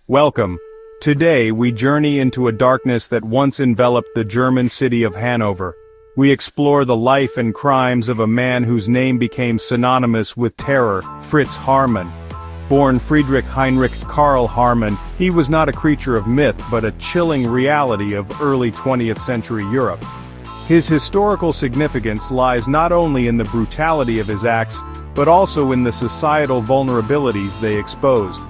Welcome. Today we journey into a darkness that once enveloped the German city of Hanover. We explore the life and crimes of a man whose name became synonymous with terror, Fritz Haarmann. Born Friedrich Heinrich Karl Haarmann, he was not a creature of myth but a chilling reality of early 20th century Europe. His historical significance lies not only in the brutality of his acts, but also in the societal vulnerabilities they exposed.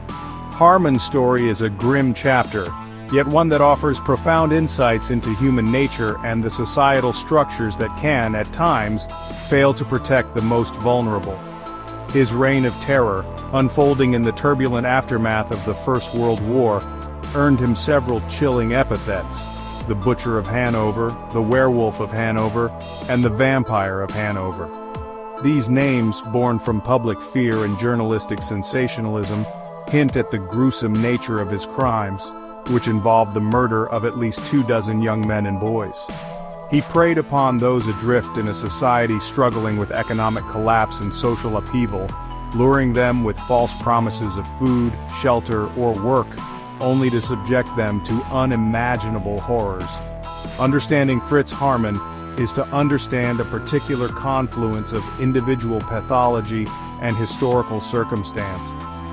Haarmann's story is a grim chapter, yet one that offers profound insights into human nature and the societal structures that can, at times, fail to protect the most vulnerable. His reign of terror, unfolding in the turbulent aftermath of the First World War, earned him several chilling epithets: the Butcher of Hanover, the Werewolf of Hanover, and the Vampire of Hanover. These names, born from public fear and journalistic sensationalism, hint at the gruesome nature of his crimes, which involved the murder of at least 24 young men and boys. He preyed upon those adrift in a society struggling with economic collapse and social upheaval, luring them with false promises of food, shelter, or work, only to subject them to unimaginable horrors. Understanding Fritz Haarmann is to understand a particular confluence of individual pathology and historical circumstance.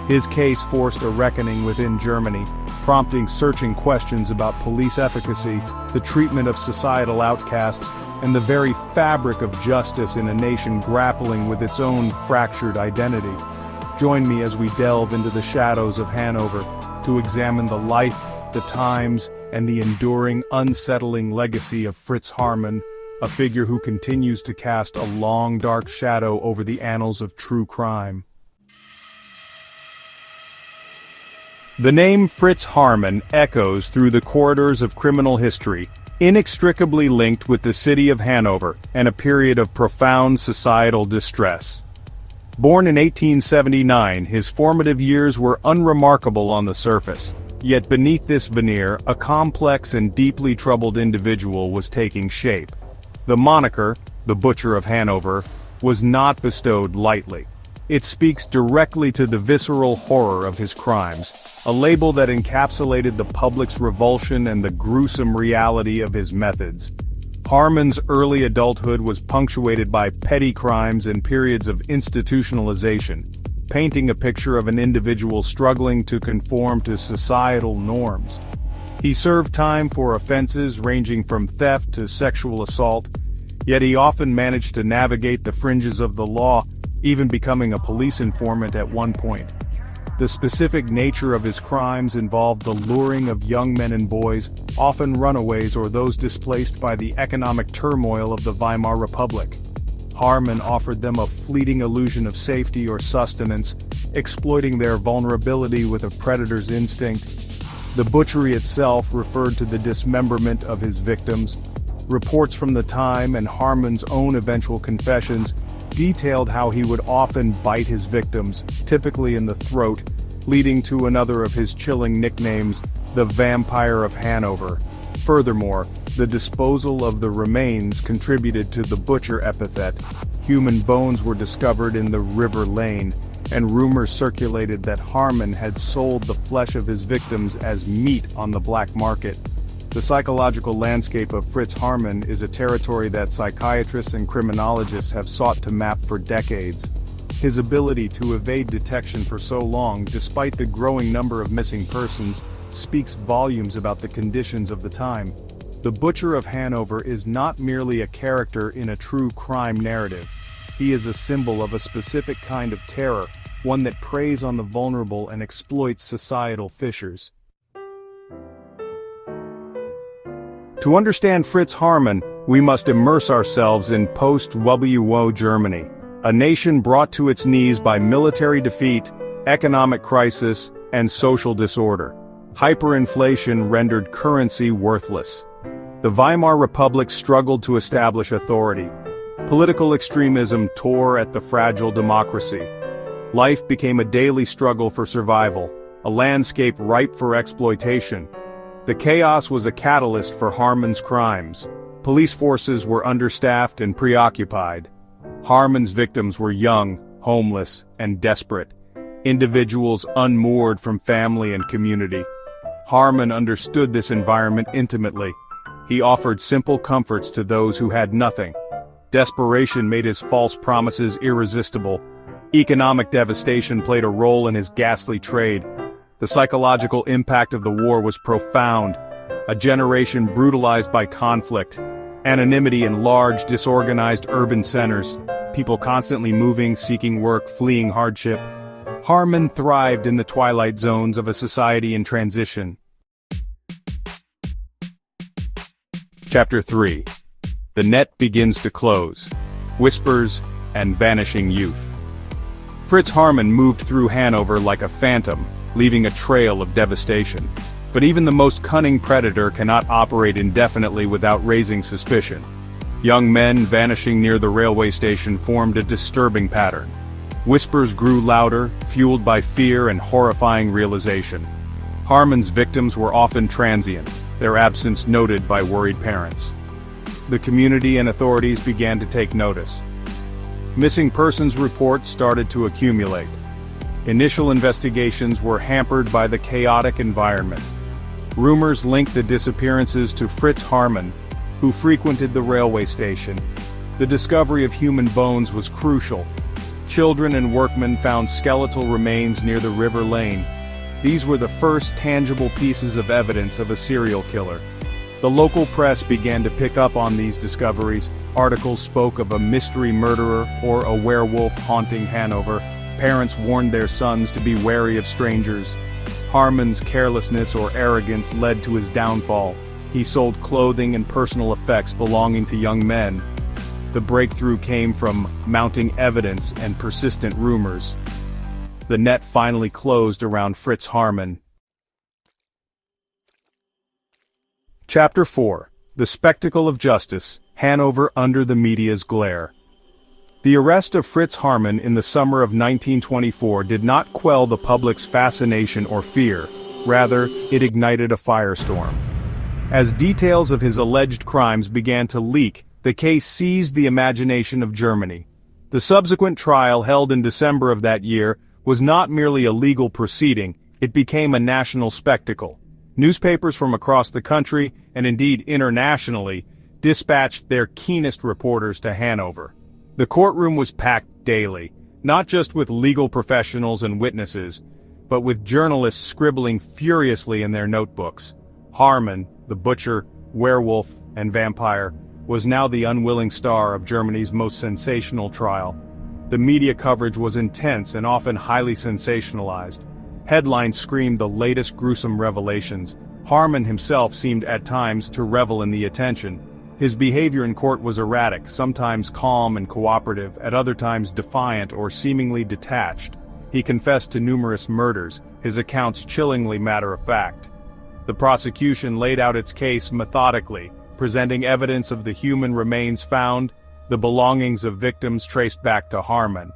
His case forced a reckoning within Germany, prompting searching questions about police efficacy, the treatment of societal outcasts, and the very fabric of justice in a nation grappling with its own fractured identity. Join me as we delve into the shadows of Hanover, to examine the life, the times, and the enduring, unsettling legacy of Fritz Haarmann, a figure who continues to cast a long, dark shadow over the annals of true crime. The name Fritz Haarmann echoes through the corridors of criminal history, inextricably linked with the city of Hanover and a period of profound societal distress. Born in 1879, his formative years were unremarkable on the surface, yet beneath this veneer, a complex and deeply troubled individual was taking shape. The moniker, the Butcher of Hanover, was not bestowed lightly. It speaks directly to the visceral horror of his crimes, a label that encapsulated the public's revulsion and the gruesome reality of his methods. Haarmann's early adulthood was punctuated by petty crimes and periods of institutionalization, painting a picture of an individual struggling to conform to societal norms. He served time for offenses ranging from theft to sexual assault, yet he often managed to navigate the fringes of the law, even becoming a police informant at one point. The specific nature of his crimes involved the luring of young men and boys, often runaways or those displaced by the economic turmoil of the Weimar Republic. Haarmann offered them a fleeting illusion of safety or sustenance, exploiting their vulnerability with a predator's instinct. The butchery itself referred to the dismemberment of his victims. Reports from the time and Haarmann's own eventual confessions detailed how he would often bite his victims, typically in the throat, leading to another of his chilling nicknames, the Vampire of Hanover. Furthermore, the disposal of the remains contributed to the butcher epithet. Human bones were discovered in the River Lane, and rumors circulated that Haarmann had sold the flesh of his victims as meat on the black market. The psychological landscape of Fritz Haarmann is a territory that psychiatrists and criminologists have sought to map for decades. His ability to evade detection for so long, despite the growing number of missing persons, speaks volumes about the conditions of the time. The Butcher of Hanover is not merely a character in a true crime narrative. He is a symbol of a specific kind of terror, one that preys on the vulnerable and exploits societal fissures. To understand Fritz Haarmann, we must immerse ourselves in post-WWI Germany, a nation brought to its knees by military defeat, economic crisis, and social disorder. Hyperinflation rendered currency worthless. The Weimar Republic struggled to establish authority. Political extremism tore at the fragile democracy. Life became a daily struggle for survival, a landscape ripe for exploitation. The chaos was a catalyst for Haarmann's crimes. Police forces were understaffed and preoccupied. Haarmann's victims were young, homeless, and desperate. Individuals unmoored from family and community. Haarmann understood this environment intimately. He offered simple comforts to those who had nothing. Desperation made his false promises irresistible. Economic devastation played a role in his ghastly trade. The psychological impact of the war was profound. A generation brutalized by conflict. Anonymity in large, disorganized urban centers. People constantly moving, seeking work, fleeing hardship. Haarmann thrived in the twilight zones of a society in transition. Chapter 3. The net begins to close. Whispers and vanishing youth. Fritz Haarmann moved through Hanover like a phantom, leaving a trail of devastation. But even the most cunning predator cannot operate indefinitely without raising suspicion. Young men vanishing near the railway station formed a disturbing pattern. Whispers grew louder, fueled by fear and horrifying realization. Haarmann's victims were often transient, their absence noted by worried parents. The community and authorities began to take notice. Missing persons reports started to accumulate. Initial investigations were hampered by the chaotic environment. Rumors linked the disappearances to Fritz Haarmann, who frequented the railway station. The discovery of human bones was crucial. Children and workmen found skeletal remains near the river lane. These were the first tangible pieces of evidence of a serial killer. The local press began to pick up on these discoveries. Articles spoke of a mystery murderer or a werewolf haunting Hanover. Parents warned their sons to be wary of strangers. Haarmann's carelessness or arrogance led to his downfall. He sold clothing and personal effects belonging to young men. The breakthrough came from mounting evidence and persistent rumors. The net finally closed around Fritz Haarmann. Chapter 4. The Spectacle of Justice, Hanover under the media's glare. The arrest of Fritz Haarmann in the summer of 1924 did not quell the public's fascination or fear. Rather, it ignited a firestorm. As details of his alleged crimes began to leak, the case seized the imagination of Germany. The subsequent trial held in December of that year was not merely a legal proceeding, it became a national spectacle. Newspapers from across the country, and indeed internationally, dispatched their keenest reporters to Hanover. The courtroom was packed daily, not just with legal professionals and witnesses, but with journalists scribbling furiously in their notebooks. Haarmann, the butcher, werewolf, and vampire, was now the unwilling star of Germany's most sensational trial. The media coverage was intense and often highly sensationalized. Headlines screamed the latest gruesome revelations. Haarmann himself seemed at times to revel in the attention. His behavior in court was erratic, sometimes calm and cooperative, at other times defiant or seemingly detached. He confessed to numerous murders, his accounts chillingly matter-of-fact. The prosecution laid out its case methodically, presenting evidence of the human remains found, the belongings of victims traced back to Haarmann.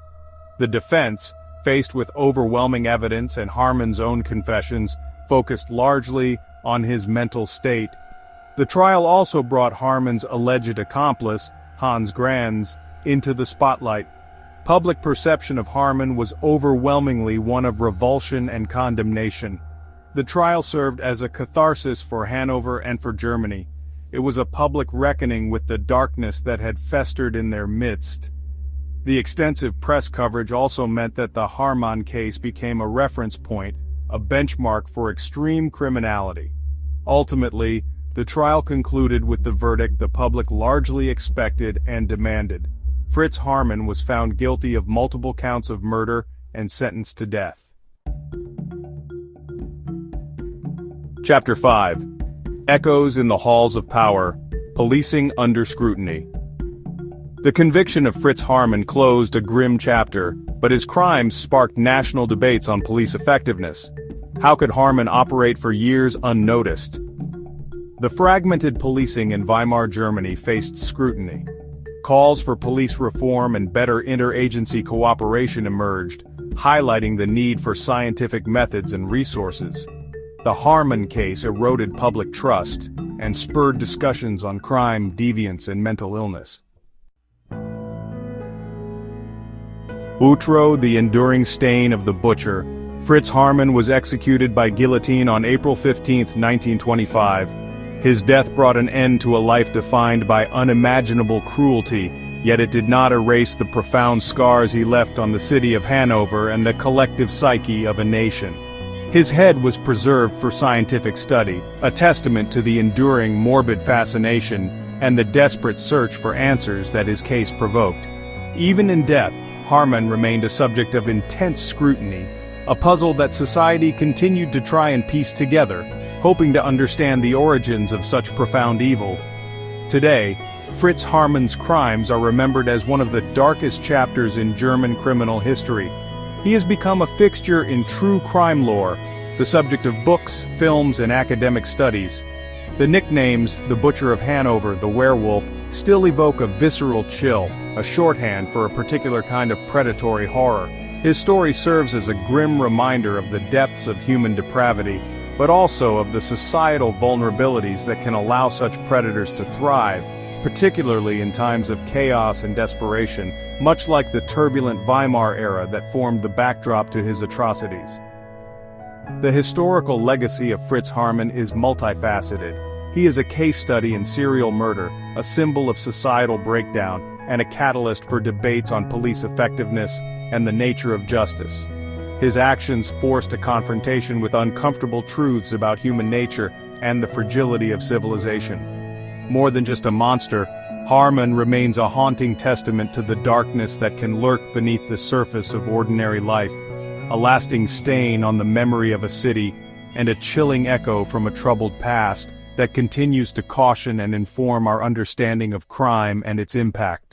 The defense, faced with overwhelming evidence and Haarmann's own confessions, focused largely on his mental state. The trial also brought Haarmann's alleged accomplice, Hans Granz, into the spotlight. Public perception of Haarmann was overwhelmingly one of revulsion and condemnation. The trial served as a catharsis for Hanover and for Germany. It was a public reckoning with the darkness that had festered in their midst. The extensive press coverage also meant that the Haarmann case became a reference point, a benchmark for extreme criminality. Ultimately, the trial concluded with the verdict the public largely expected and demanded. Fritz Haarmann was found guilty of multiple counts of murder and sentenced to death. Chapter 5. Echoes in the Halls of Power, Policing Under Scrutiny. The conviction of Fritz Haarmann closed a grim chapter, but his crimes sparked national debates on police effectiveness. How could Haarmann operate for years unnoticed? The fragmented policing in Weimar Germany faced scrutiny. Calls for police reform and better interagency cooperation emerged, highlighting the need for scientific methods and resources. The Haarmann case eroded public trust and spurred discussions on crime, deviance, and mental illness. Outro, the enduring stain of the butcher, Fritz Haarmann was executed by guillotine on April 15, 1925. His death brought an end to a life defined by unimaginable cruelty, yet it did not erase the profound scars he left on the city of Hanover and the collective psyche of a nation. His head was preserved for scientific study, a testament to the enduring morbid fascination and the desperate search for answers that his case provoked. Even in death, Haarmann remained a subject of intense scrutiny, a puzzle that society continued to try and piece together, hoping to understand the origins of such profound evil. Today, Fritz Haarmann's crimes are remembered as one of the darkest chapters in German criminal history. He has become a fixture in true crime lore, the subject of books, films, and academic studies. The nicknames, the Butcher of Hanover, the werewolf, still evoke a visceral chill, a shorthand for a particular kind of predatory horror. His story serves as a grim reminder of the depths of human depravity, but also of the societal vulnerabilities that can allow such predators to thrive, particularly in times of chaos and desperation, much like the turbulent Weimar era that formed the backdrop to his atrocities. The historical legacy of Fritz Haarmann is multifaceted. He is a case study in serial murder, a symbol of societal breakdown, and a catalyst for debates on police effectiveness and the nature of justice. His actions forced a confrontation with uncomfortable truths about human nature and the fragility of civilization. More than just a monster, Haarmann remains a haunting testament to the darkness that can lurk beneath the surface of ordinary life, a lasting stain on the memory of a city, and a chilling echo from a troubled past that continues to caution and inform our understanding of crime and its impact.